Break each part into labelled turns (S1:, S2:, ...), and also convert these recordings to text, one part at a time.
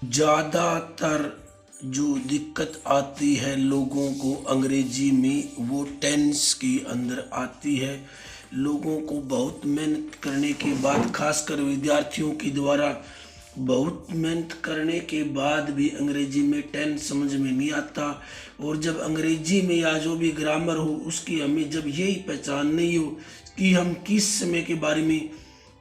S1: ज़्यादातर जो दिक्कत आती है लोगों को अंग्रेजी में वो टेंस के अंदर आती है। लोगों को बहुत मेहनत करने के बाद, खासकर विद्यार्थियों के द्वारा बहुत मेहनत करने के बाद भी अंग्रेजी में टेंस समझ में नहीं आता। और जब अंग्रेजी में या जो भी ग्रामर हो उसकी हमें जब यही पहचान नहीं हो कि हम किस समय के बारे में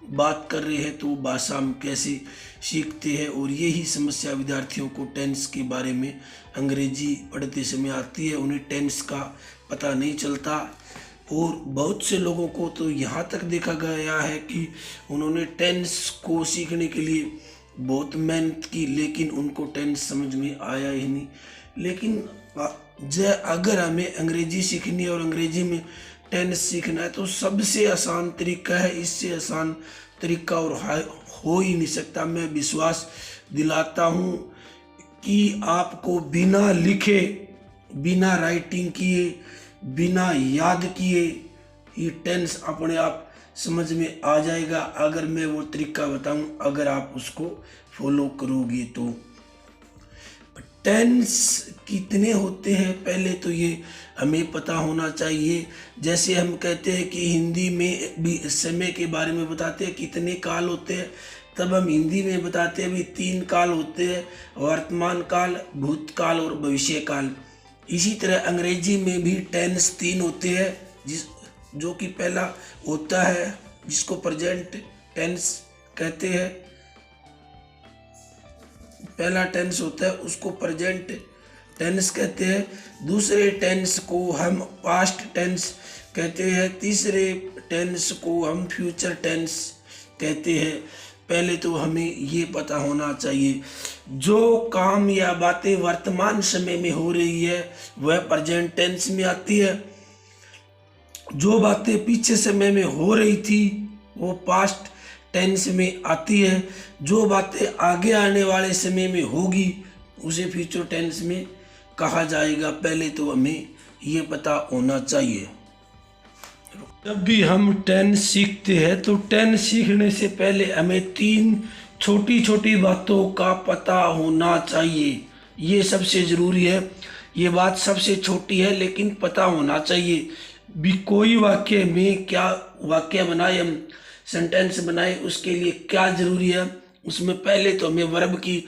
S1: बात कर रहे हैं तो वो भाषा हम कैसे सीखते हैं। और यही समस्या विद्यार्थियों को टेंस के बारे में अंग्रेजी पढ़ते समय आती है, उन्हें टेंस का पता नहीं चलता। और बहुत से लोगों को तो यहाँ तक देखा गया है कि उन्होंने टेंस को सीखने के लिए बहुत मेहनत की लेकिन उनको टेंस समझ में आया ही नहीं। लेकिन अगर हमें अंग्रेजी सीखनी है और अंग्रेजी में टेंस सीखना है तो सबसे आसान तरीका है, इससे आसान तरीका और हो ही नहीं सकता। मैं विश्वास दिलाता हूँ कि आपको बिना लिखे, बिना राइटिंग किए, बिना याद किए ये टेंस अपने आप समझ में आ जाएगा अगर मैं वो तरीका बताऊं, अगर आप उसको फॉलो करोगे तो। टेंस कितने होते हैं पहले तो ये हमें पता होना चाहिए। जैसे हम कहते हैं कि हिंदी में भी समय के बारे में बताते हैं कितने काल होते हैं, तब हम हिंदी में बताते हैं भी 3 काल होते हैं, वर्तमान काल, भूतकाल और भविष्य काल। इसी तरह अंग्रेजी में भी टेंस 3 होते हैं, जो कि पहला होता है जिसको प्रेजेंट टेंस कहते हैं। पहला टेंस होता है उसको प्रेजेंट टेंस कहते हैं। दूसरे टेंस को हम पास्ट टेंस कहते हैं। तीसरे टेंस को हम फ्यूचर टेंस कहते हैं। पहले तो हमें ये पता होना चाहिए जो काम या बातें वर्तमान समय में हो रही है वह प्रेजेंट टेंस में आती है। जो बातें पीछे समय में हो रही थी वो पास्ट टेंस में आती है। जो बातें आगे आने वाले समय में होगी उसे फ्यूचर टेंस में कहा जाएगा। पहले तो हमें ये पता होना चाहिए। जब भी हम टेंस सीखते हैं तो टेंस सीखने से पहले हमें 3 छोटी छोटी बातों का पता होना चाहिए। ये सबसे ज़रूरी है। ये बात सबसे छोटी है लेकिन पता होना चाहिए। भी कोई वाक्य में क्या वाक्य बनाए, हम सेंटेंस बनाए, उसके लिए क्या ज़रूरी है। उसमें पहले तो हमें वर्ब की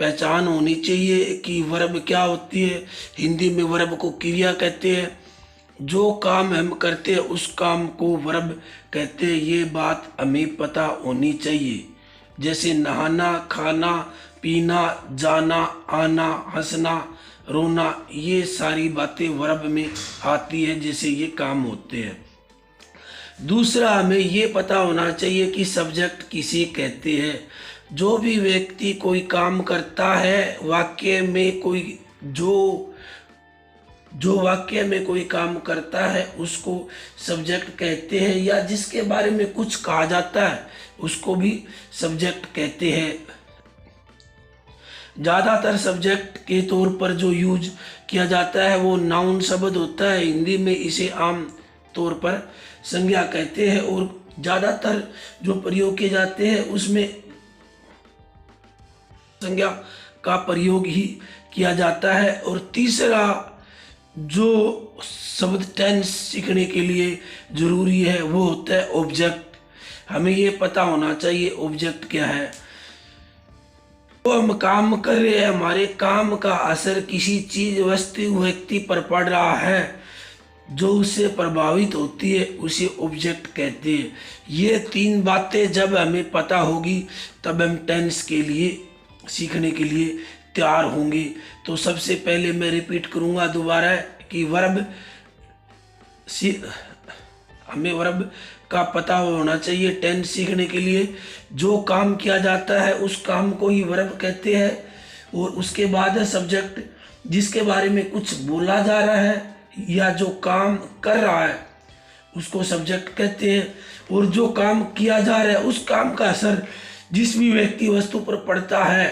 S1: पहचान होनी चाहिए कि वर्ब क्या होती है। हिंदी में वर्ब को क्रिया कहते हैं। जो काम हम करते हैं उस काम को वर्ब कहते हैं। ये बात हमें पता होनी चाहिए। जैसे नहाना, खाना, पीना, जाना, आना, हंसना, रोना, ये सारी बातें वर्ब में आती है, जैसे ये काम होते हैं। दूसरा, हमें ये पता होना चाहिए कि सब्जेक्ट किसे कहते हैं। जो भी व्यक्ति कोई काम करता है, वाक्य में कोई जो वाक्य में कोई काम करता है उसको सब्जेक्ट कहते हैं, या जिसके बारे में कुछ कहा जाता है उसको भी सब्जेक्ट कहते हैं। ज़्यादातर सब्जेक्ट के तौर पर जो यूज किया जाता है वो नाउन शब्द होता है। हिंदी में इसे आम तौर पर संज्ञा कहते हैं और ज़्यादातर जो प्रयोग किए जाते हैं उसमें संज्ञा का प्रयोग ही किया जाता है। और तीसरा जो शब्द टेंस सीखने के लिए ज़रूरी है वो होता है ऑब्जेक्ट। हमें ये पता होना चाहिए ऑब्जेक्ट क्या है। तो हम काम कर रहे हैं, हमारे काम का असर किसी चीज़, वस्तु, व्यक्ति पर पड़ रहा है, जो उससे प्रभावित होती है उसे ऑब्जेक्ट कहते हैं। ये 3 बातें जब हमें पता होगी तब हम टेंस के लिए सीखने के लिए तैयार होंगे। तो सबसे पहले मैं रिपीट करूँगा दोबारा कि हमें वर्ब का पता होना चाहिए टेंस सीखने के लिए। जो काम किया जाता है उस काम को ही वर्ब कहते हैं। और उसके बाद है सब्जेक्ट, जिसके बारे में कुछ बोला जा रहा है या जो काम कर रहा है उसको सब्जेक्ट कहते हैं। और जो काम किया जा रहा है उस काम का असर जिस भी व्यक्ति वस्तु पर पड़ता है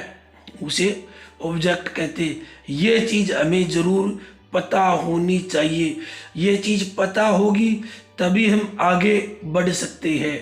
S1: उसे ऑब्जेक्ट कहते हैं। ये चीज़ हमें ज़रूर पता होनी चाहिए। ये चीज़ पता होगी तभी हम आगे बढ़ सकते हैं।